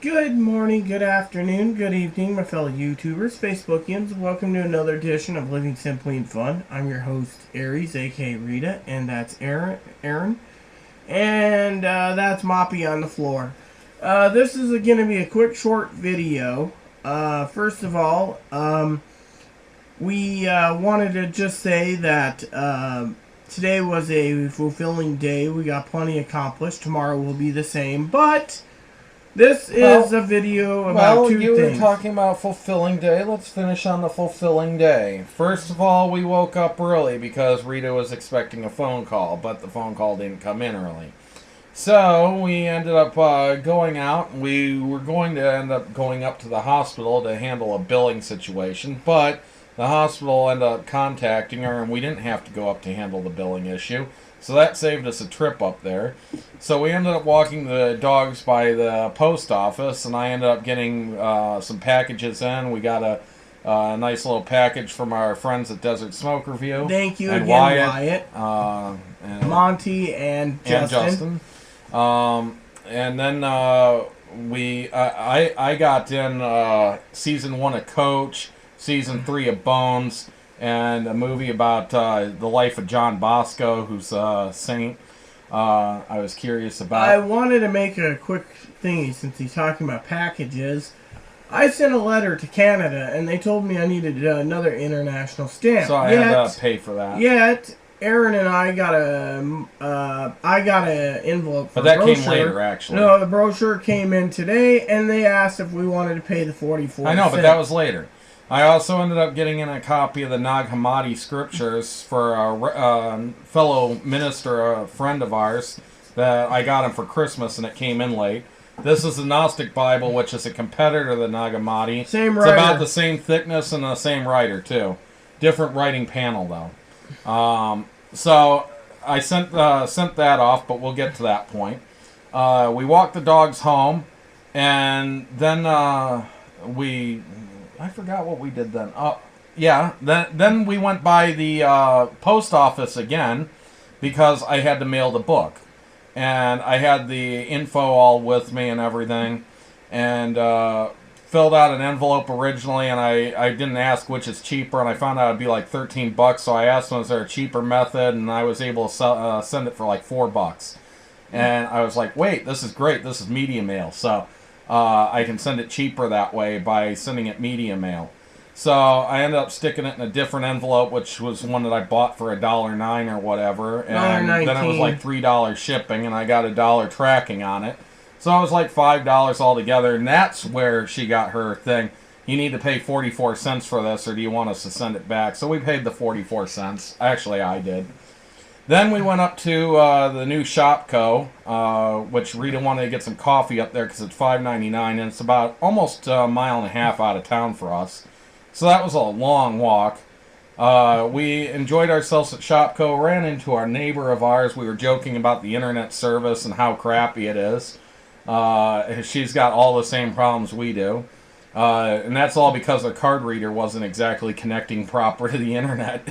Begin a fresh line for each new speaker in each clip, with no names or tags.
Good morning, good afternoon, good evening, my fellow YouTubers, Facebookians. Welcome to another edition of Living Simply and Fun. I'm your host, Aries, aka Rita, and that's Aaron, and that's Moppy on the floor. This is going to be a quick, short video. First of all, we wanted to just say that today was a fulfilling day. We got plenty accomplished. Tomorrow will be the same, but this is a video about two things.
You were talking about fulfilling day. Let's finish on the fulfilling day. First of all, we woke up early because Rita was expecting a phone call, but the phone call didn't come in early. So we ended up going out. We were going to end up going up to the hospital to handle a billing situation, but the hospital ended up contacting her, and we didn't have to go up to handle the billing issue. So that saved us a trip up there. So we ended up walking the dogs by the post office, and I ended up getting some packages in. We got a nice little package from our friends at Desert Smoke Review.
Thank you again, Wyatt, and Monty, and Justin.
And then I got in season 1 of Coach, season 3 of Bones, and a movie about the life of John Bosco, who's a saint. I was curious about.
I wanted to make a quick thingy since he's talking about packages. I sent a letter to Canada, and they told me I needed another international stamp.
So I had to pay for that.
Yet, Aaron and I got an envelope for
But that
brochure.
came later, actually.
No, the brochure came in today, and they asked if we wanted to pay the 44
I know,
cents.
but that was later. I also ended up getting in a copy of the Nag Hammadi scriptures for a fellow minister, a friend of ours, that I got him for Christmas, and it came in late. This is the Gnostic Bible, which is a competitor to the Nag Hammadi.
Same writer.
It's about the same thickness and the same writer, too. Different writing panel, though. So I sent that off, but we'll get to that point. We walked the dogs home, and then I forgot what we did then. Then we went by the post office again because I had to mail the book. And I had the info all with me and everything. And filled out an envelope originally, and I didn't ask which is cheaper, and I found out it'd be like $13. So I asked them, is there a cheaper method? And I was able to send it for like $4. And I was like, wait, this is great. This is media mail. So I can send it cheaper that way by sending it media mail. So I ended up sticking it in a different envelope, which was one that I bought for $1.09 or whatever. And then it was like $3 shipping, and I got $1 tracking on it. So it was like $5 altogether, and that's where she got her thing. You need to pay 44 cents for this, or do you want us to send it back? So we paid the 44 cents. Actually, I did. Then we went up to the new Shopco, which Rita wanted to get some coffee up there because it's $5.99, and it's about almost a mile and a half out of town for us. So that was a long walk. We enjoyed ourselves at Shopco, ran into our neighbor of ours. We were joking about the internet service and how crappy it is. She's got all the same problems we do. And that's all because her card reader wasn't exactly connecting proper to the internet.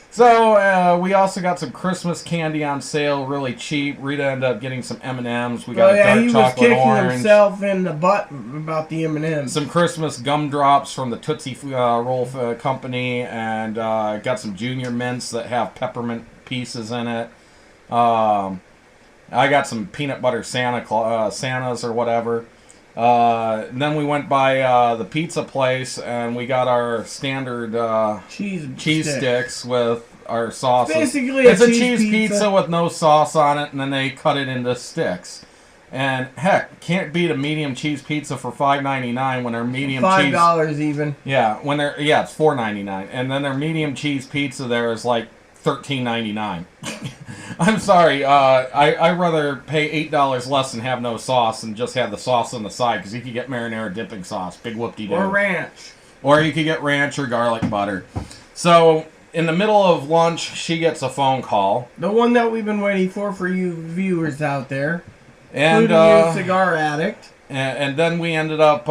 So we also got some Christmas candy on sale, really cheap. Rita ended up getting some M&Ms. We got a dark chocolate orange.
He was kicking himself in the butt about the M&Ms.
Some Christmas gumdrops from the Tootsie Roll Company, and got some Junior Mints that have peppermint pieces in it. I got some peanut butter Santas or whatever. And then we went by the pizza place, and we got our standard cheese sticks with our sauces.
Basically,
it's a cheese pizza with no sauce on it, and then they cut it into sticks. And heck, can't beat a medium cheese pizza for $5.99 when their medium
$5 even.
Yeah, it's $4.99, and then their medium cheese pizza there is like $13.99. I'm sorry. I'd rather pay $8 less and have no sauce and just have the sauce on the side, because you could get marinara dipping sauce. Big whoop-de-doo.
Or ranch.
Or you could get ranch or garlic butter. So in the middle of lunch, she gets a phone call.
The one that we've been waiting for you viewers out there.
And
including you, cigar addict.
And then we ended up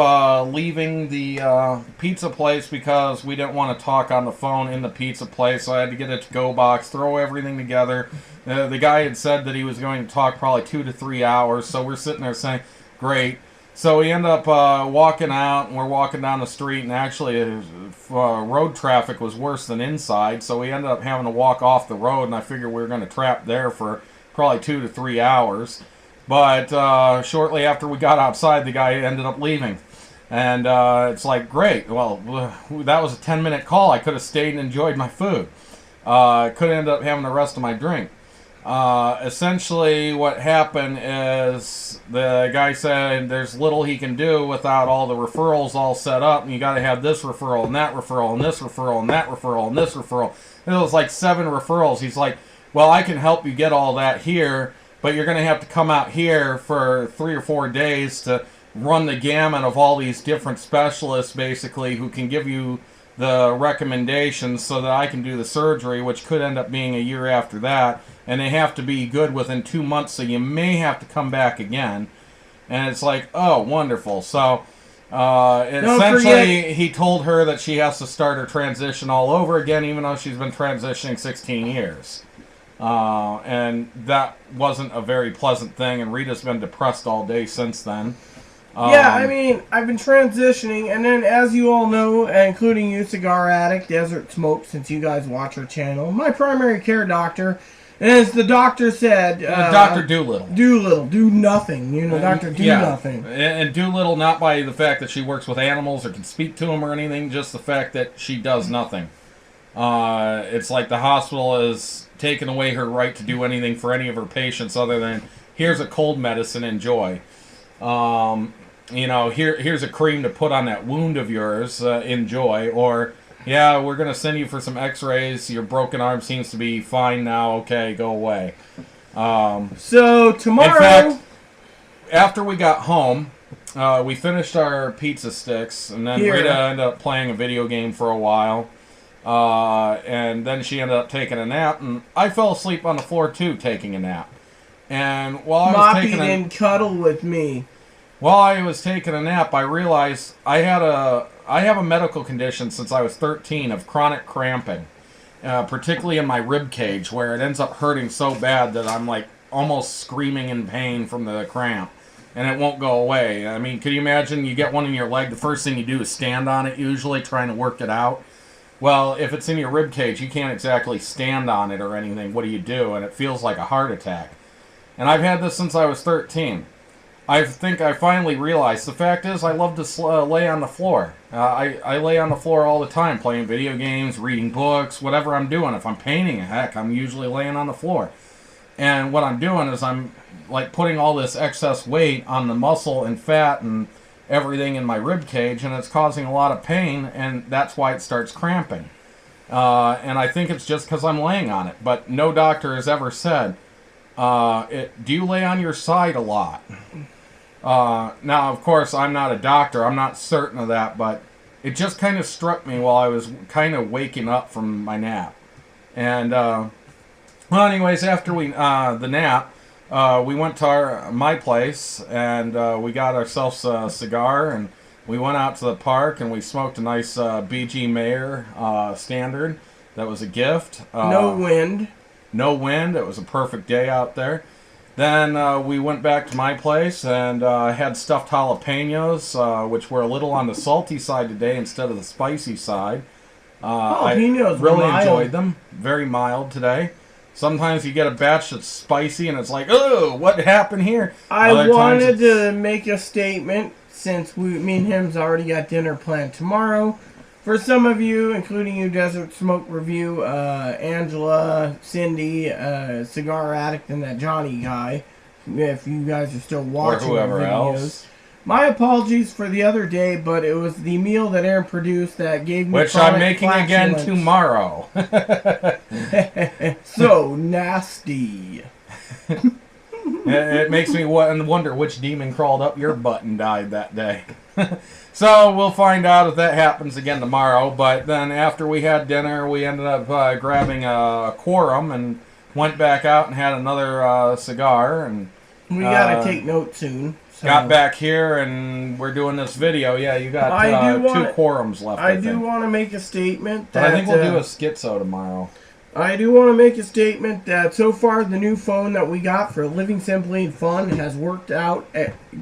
leaving the pizza place because we didn't want to talk on the phone in the pizza place. So I had to get a to-go box, throw everything together. The guy had said that he was going to talk probably 2 to 3 hours. So we're sitting there saying, great. So we end up walking out, and we're walking down the street, and actually road traffic was worse than inside, so we ended up having to walk off the road, and I figured we were going to trap there for probably 2 to 3 hours. But shortly after we got outside, the guy ended up leaving. And it's like, great, well, that was a 10-minute call. I could have stayed and enjoyed my food. Could end up having the rest of my drink. Essentially what happened is the guy said there's little he can do without all the referrals all set up, and you got to have this referral and that referral and this referral and that referral and this referral. And it was like 7 referrals. He's like, well, I can help you get all that here, but you're going to have to come out here for 3 or 4 days to run the gamut of all these different specialists, basically, who can give you the recommendations so that I can do the surgery, which could end up being a year after that. And they have to be good within 2 months, so you may have to come back again. And it's like, oh, wonderful. So essentially, he told her that she has to start her transition all over again, even though she's been transitioning 16 years. And that wasn't a very pleasant thing, and Rita's been depressed all day since then.
Yeah, I mean, I've been transitioning, and then as you all know, including you, cigar addict, Desert Smoke, since you guys watch our channel, my primary care doctor, and as the doctor said...
Dr. Doolittle.
Doolittle, do nothing, Dr. Do Nothing.
And Doolittle, not by the fact that she works with animals or can speak to them or anything, just the fact that she does nothing. It's like the hospital has taken away her right to do anything for any of her patients other than, here's a cold medicine, enjoy. Here's a cream to put on that wound of yours, enjoy. Or, yeah, we're going to send you for some x-rays. Your broken arm seems to be fine now. Okay, go away.
So, tomorrow...
In fact, after we got home, we finished our pizza sticks, and then Rita ended up playing a video game for a while. And then she ended up taking a nap, and I fell asleep on the floor, too, taking a nap. And while I was taking
didn't cuddle with me.
While I was taking a nap, I realized I have a medical condition since I was 13 of chronic cramping, particularly in my rib cage, where it ends up hurting so bad that I'm like almost screaming in pain from the cramp, and it won't go away. I mean, could you imagine you get one in your leg, the first thing you do is stand on it, usually trying to work it out? Well, if it's in your rib cage, you can't exactly stand on it or anything. What do you do? And it feels like a heart attack. And I've had this since I was 13. I think I finally realized, the fact is, I love to lay on the floor. I lay on the floor all the time, playing video games, reading books, whatever I'm doing. If I'm painting, heck, I'm usually laying on the floor. And what I'm doing is I'm like putting all this excess weight on the muscle and fat and everything in my rib cage, and it's causing a lot of pain, and that's why it starts cramping. And I think it's just because I'm laying on it. But no doctor has ever said, do you lay on your side a lot? Now, of course, I'm not a doctor. I'm not certain of that, but it just kind of struck me while I was kind of waking up from my nap. And, well, anyways, after the nap, we went to my place, and we got ourselves a cigar, and we went out to the park, and we smoked a nice BG Mayer Standard. That was a gift.
No wind.
No wind. It was a perfect day out there. Then we went back to my place and had stuffed jalapenos, which were a little on the salty side today instead of the spicy side. I really enjoyed them. Very mild today. Sometimes you get a batch that's spicy and it's like, oh, what happened here?
I wanted to make a statement since me and him's already got dinner planned tomorrow. For some of you, including you, Desert Smoke Review, Angela, Cindy, Cigar Addict, and that Johnny guy, if you guys are still watching
or whoever
videos.
else.
My apologies for the other day, but it was the meal that Aaron produced that gave me
which I'm making again tomorrow.
So nasty.
It makes me wonder which demon crawled up your butt and died that day. So we'll find out if that happens again tomorrow. But then after we had dinner, we ended up grabbing a quorum and went back out and had another cigar. And
we got to take notes soon. So.
Got back here and we're doing this video. Yeah, you got 2 quorums left.
I do want to make a statement.
But I think we'll do a schizo tomorrow.
I do want to make a statement that so far the new phone that we got for Living Simply and Fun has worked out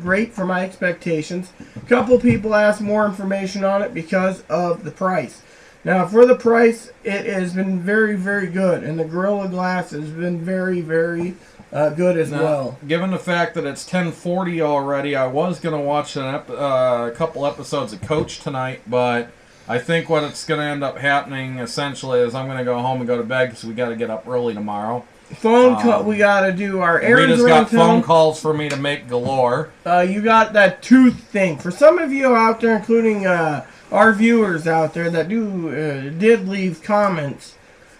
great for my expectations. A couple people asked more information on it because of the price. Now, for the price, it has been very, very good, and the Gorilla Glass has been very, very good as well.
Given the fact that it's 10:40 already, I was going to watch a couple episodes of Coach tonight, but I think what's going to end up happening essentially is I'm going to go home and go to bed because we got to get up early tomorrow.
Phone call. We got to do our errands.
Rita's got phone calls for me to make galore.
You got that tooth thing. For some of you out there, including our viewers out there that did leave comments,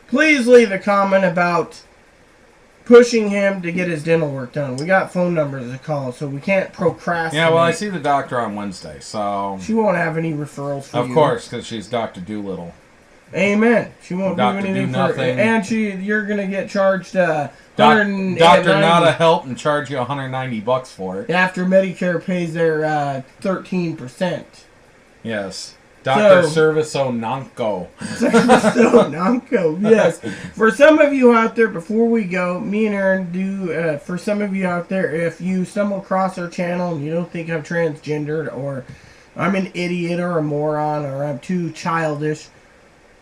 please leave a comment about pushing him to get his dental work done. We got phone numbers to call, so we can't procrastinate.
Yeah, well, I see the doctor on Wednesday, so...
She won't have any referrals for you.
Of course, because she's Dr. Doolittle.
Amen. She won't do anything for you. And you're going to get charged
Dr. Nada help and charge you $190 for it.
After Medicare pays their 13%.
Yes. Dr. Serviso Nanco.
Serviso Nanco, yes. For some of you out there, before we go, me and Aaron do, for some of you out there, if you stumble across our channel and you don't think I'm transgendered or I'm an idiot or a moron or I'm too childish,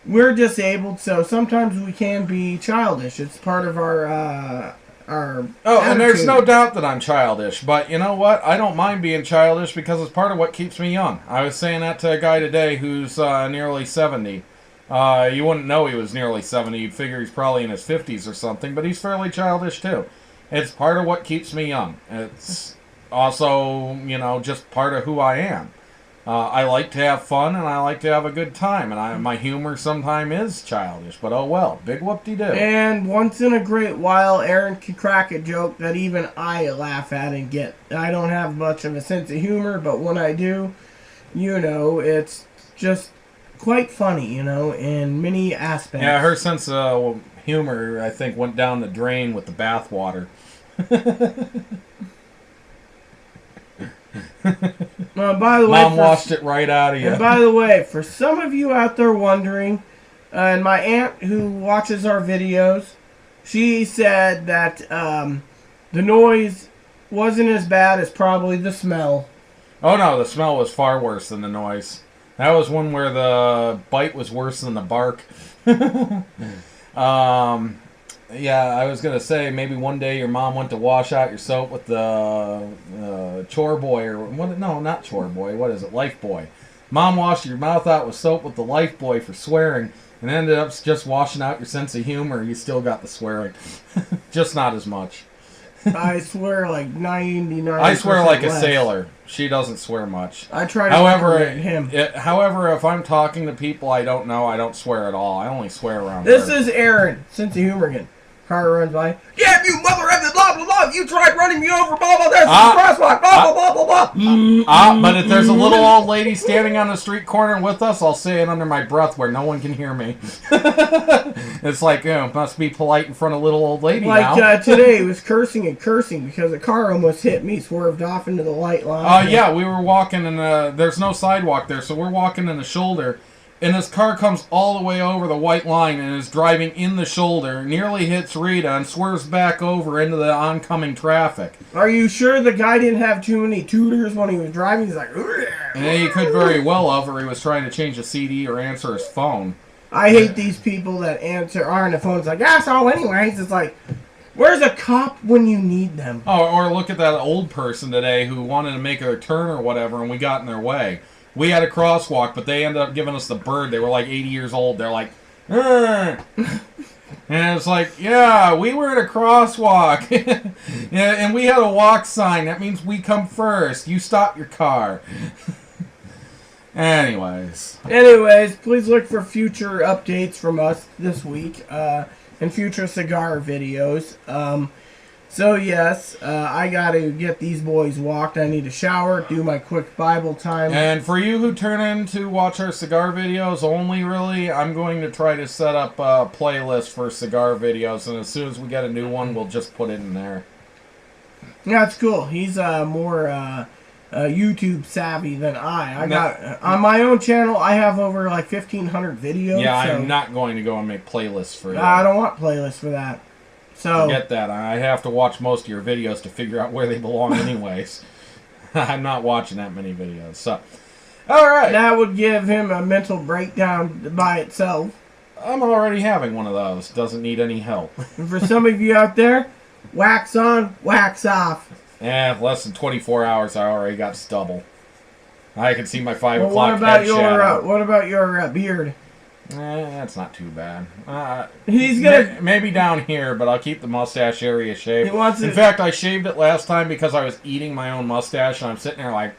we're disabled, so sometimes we can be childish. It's part of our
and there's no doubt that I'm childish, but you know what? I don't mind being childish because it's part of what keeps me young. I was saying that to a guy today who's nearly 70. You wouldn't know he was nearly 70. You'd figure he's probably in his 50s or something, but he's fairly childish too. It's part of what keeps me young. It's also, just part of who I am. I like to have fun, and I like to have a good time, and my humor sometimes is childish, but oh well, big whoop-de-doo.
And once in a great while, Aaron can crack a joke that even I laugh at and get. I don't have much of a sense of humor, but when I do, it's just quite funny, in many aspects.
Yeah, her sense of humor, I think, went down the drain with the bathwater.
By the way,
Mom washed it right out of you.
And by the way, for some of you out there wondering, and my aunt who watches our videos, she said that the noise wasn't as bad as probably the smell.
Oh no, the smell was far worse than the noise. That was one where the bite was worse than the bark. Yeah, I was going to say, maybe one day your mom went to wash out your soap with the chore boy, or what? No, not chore boy. What is it? Life boy. Mom washed your mouth out with soap with the life boy for swearing, and ended up just washing out your sense of humor. You still got the swearing. Just not as much.
I swear like 99%.
I swear like
less.
A sailor. She doesn't swear much.
I try to separate him.
However, if I'm talking to people I don't know, I don't swear at all. I only swear around
This
her.
is Aaron. Sense of humor again. Car runs by. Yeah, you mother effing blah blah blah. You tried running me over. Blah blah. That's crosswalk. Blah blah blah blah blah.
But if there's a little old lady standing on the street corner with us, I'll say it under my breath where no one can hear me. It's like, must be polite in front of little old lady now.
Like today, he was cursing and cursing because a car almost hit me, swerved off into the light line.
Yeah, we were walking and there's no sidewalk there, so we're walking in the shoulder. And this car comes all the way over the white line and is driving in the shoulder, nearly hits Rita, and swerves back over into the oncoming traffic.
Are you sure the guy didn't have too many tutors when he was driving? He's like,
and he could very well have, or he was trying to change a CD or answer his phone.
I hate these people that are on the phone. It's like, so anyways, it's like, where's a cop when you need them?
Oh, or look at that old person today who wanted to make a turn or whatever, and we got in their way. We had a crosswalk, but they ended up giving us the bird. They were like 80 years old. They're like, and it's like, yeah, we were at a crosswalk. Yeah, and we had a walk sign. That means we come first. You stop your car. Anyways,
please look for future updates from us this week and future cigar videos. So yes, I got to get these boys walked. I need to shower, do my quick Bible time.
And for you who turn in to watch our cigar videos only, really, I'm going to try to set up a playlist for cigar videos, and as soon as we get a new one, we'll just put it in there.
Yeah, it's cool. He's more YouTube savvy than I got on my own channel. I have over like 1,500 videos.
Yeah, I'm not going to go and make playlists for you.
I don't want playlists for that. So
forget that. I have to watch most of your videos to figure out where they belong, anyways. I'm not watching that many videos. So, all right.
That would give him a mental breakdown by itself.
I'm already having one of those. Doesn't need any help.
And for some of you out there, wax on, wax off.
Less than 24 hours, I already got stubble. I can see my 5 o'clock
What about
head shadow.
what about your beard?
That's not too bad.
He's gonna
maybe down here, but I'll keep the mustache area shaved.
He wants
In
it.
fact, I shaved it last time because I was eating my own mustache, and I'm sitting there like.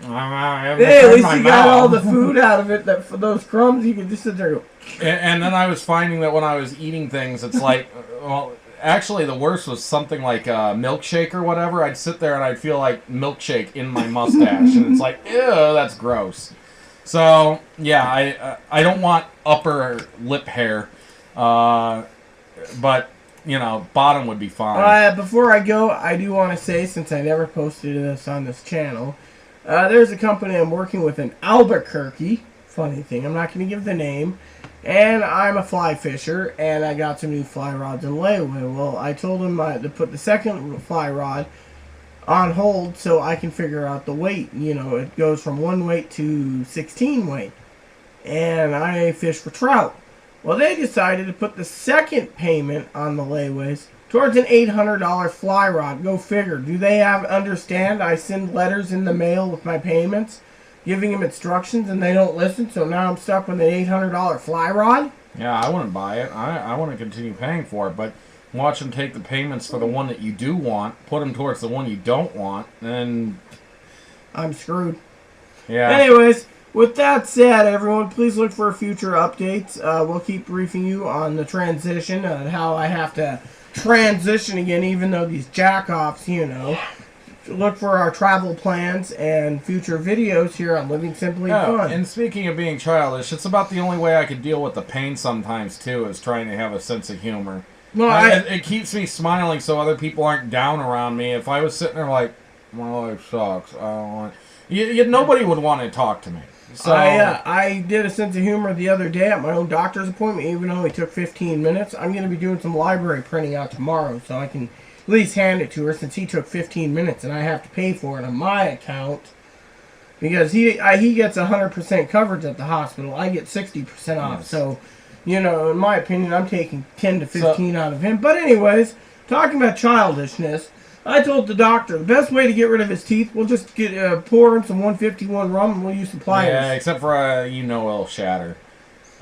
Hey, at least you got all the food out of it. That for those crumbs, you can just sit there and go.
And then I was finding that when I was eating things, it's like, well, actually the worst was something like a milkshake or whatever. I'd sit there and I'd feel like milkshake in my mustache, and it's like, ew, that's gross. So yeah, I don't want upper lip hair, but you know, bottom would be fine.
Before I go, I do want to say, since I never posted this on this channel, there's a company I'm working with in Albuquerque. Funny thing, I'm not going to give the name. And I'm a fly fisher, and I got some new fly rods in layaway. Well, I told them to put the second fly rod on hold so I can figure out the weight. You know, it goes from 1 weight to 16 weight. And I fish for trout. Well, they decided to put the second payment on the layaways towards an $800 fly rod. Go figure. Do they understand I send letters in the mail with my payments, giving them instructions, and they don't listen, so now I'm stuck with an $800 fly rod?
Yeah, I wouldn't buy it. I want to continue paying for it, but watch them take the payments for the one that you do want, put them towards the one you don't want, and
I'm screwed.
Yeah.
Anyways, with that said, everyone, please look for future updates. We'll keep briefing you on the transition and how I have to transition again, even though these jack-offs, you know. Look for our travel plans and future videos here on Living Simply Fun.
And speaking of being childish, it's about the only way I could deal with the pain sometimes, too, is trying to have a sense of humor.
Well,
it keeps me smiling so other people aren't down around me. If I was sitting there like, my life sucks, I don't want... nobody would want to talk to me. So
I did a sense of humor the other day at my own doctor's appointment, even though it took 15 minutes. I'm going to be doing some library printing out tomorrow, so I can at least hand it to her, since he took 15 minutes and I have to pay for it on my account. Because he gets 100% coverage at the hospital. I get 60% off.
Yes.
So, you know, in my opinion, I'm taking 10 to 15 out of him. But anyways, talking about childishness, I told the doctor the best way to get rid of his teeth, we'll just pour in some 151 rum and we'll use some pliers.
Yeah, except for, it'll shatter.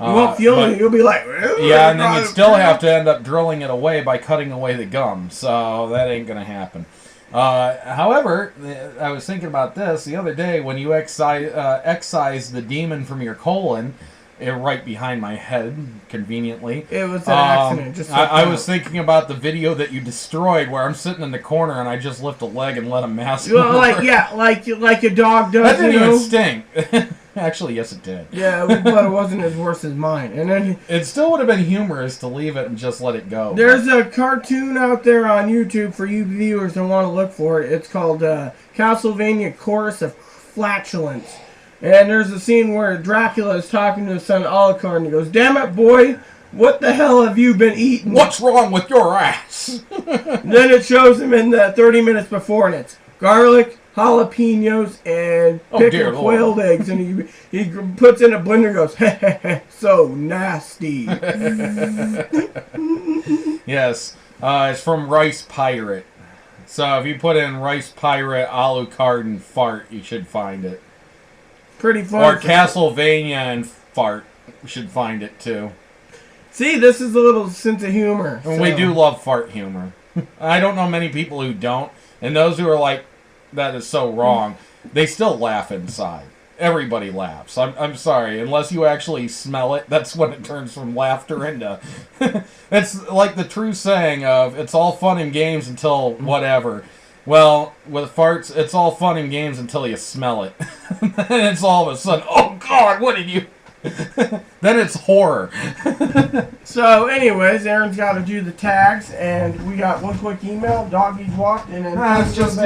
You won't feel it. You'll be like...
Yeah, and then you'd still have to end up drilling it away by cutting away the gum. So that ain't going to happen. However, I was thinking about this the other day when you excise the demon from your colon, right behind my head, convenially.
It was an accident. Just
I was thinking about the video that you destroyed, where I'm sitting in the corner and I just lift a leg and let him mask me.
Well, like a dog does.
That didn't even stink. Actually, yes, it did.
Yeah, but it wasn't as worse as mine. And then
it still would have been humorous to leave it and just let it go.
There's a cartoon out there on YouTube for you viewers that want to look for it. It's called Castlevania Chorus of Flatulence. And there's a scene where Dracula is talking to his son Alucard, and he goes, "Damn it, boy, what the hell have you been eating?
What's wrong with your ass?"
Then it shows him in the 30 minutes before, and it's garlic, jalapenos, and pickled quailed eggs. And he puts in a blender and goes, "Heh, so nasty."
Yes, it's from Rice Pirate. So if you put in Rice Pirate, Alucard, and fart, you should find it.
Pretty fun.
Or Castlevania and fart. We should find it too.
See, this is a little sense of humor.
And we do love fart humor. I don't know many people who don't. And those who are like, that is so wrong, they still laugh inside. Everybody laughs. I'm sorry. Unless you actually smell it, that's when it turns from laughter into... It's like the true saying of, it's all fun and games until whatever. Well, with farts, it's all fun and games until you smell it. And it's all of a sudden, oh God, what did you... Then it's horror.
So, anyways, Aaron's got to do the tags, and we got one quick email. Doggy's walked, and then
It's just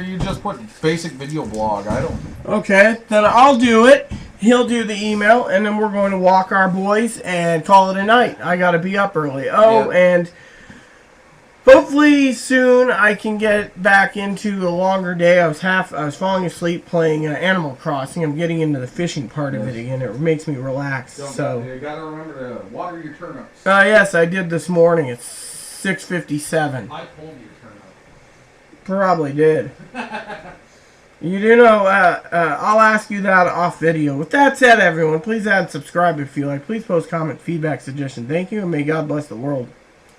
you just put basic video blog. I don't.
Okay, then I'll do it. He'll do the email, and then we're going to walk our boys and call it a night. I got to be up early. Oh,
Yeah.
and hopefully soon I can get back into a longer day. I was falling asleep playing Animal Crossing. I'm getting into the fishing part of it again. It makes me relax.
You gotta remember to water your turnips.
Yes, I did this morning. It's 6:57.
I told you to turn up.
Probably did. You do know, I'll ask you that off video. With that said, everyone, please add and subscribe if you like. Please post, comment, feedback, suggestion. Thank you, and may God bless the world.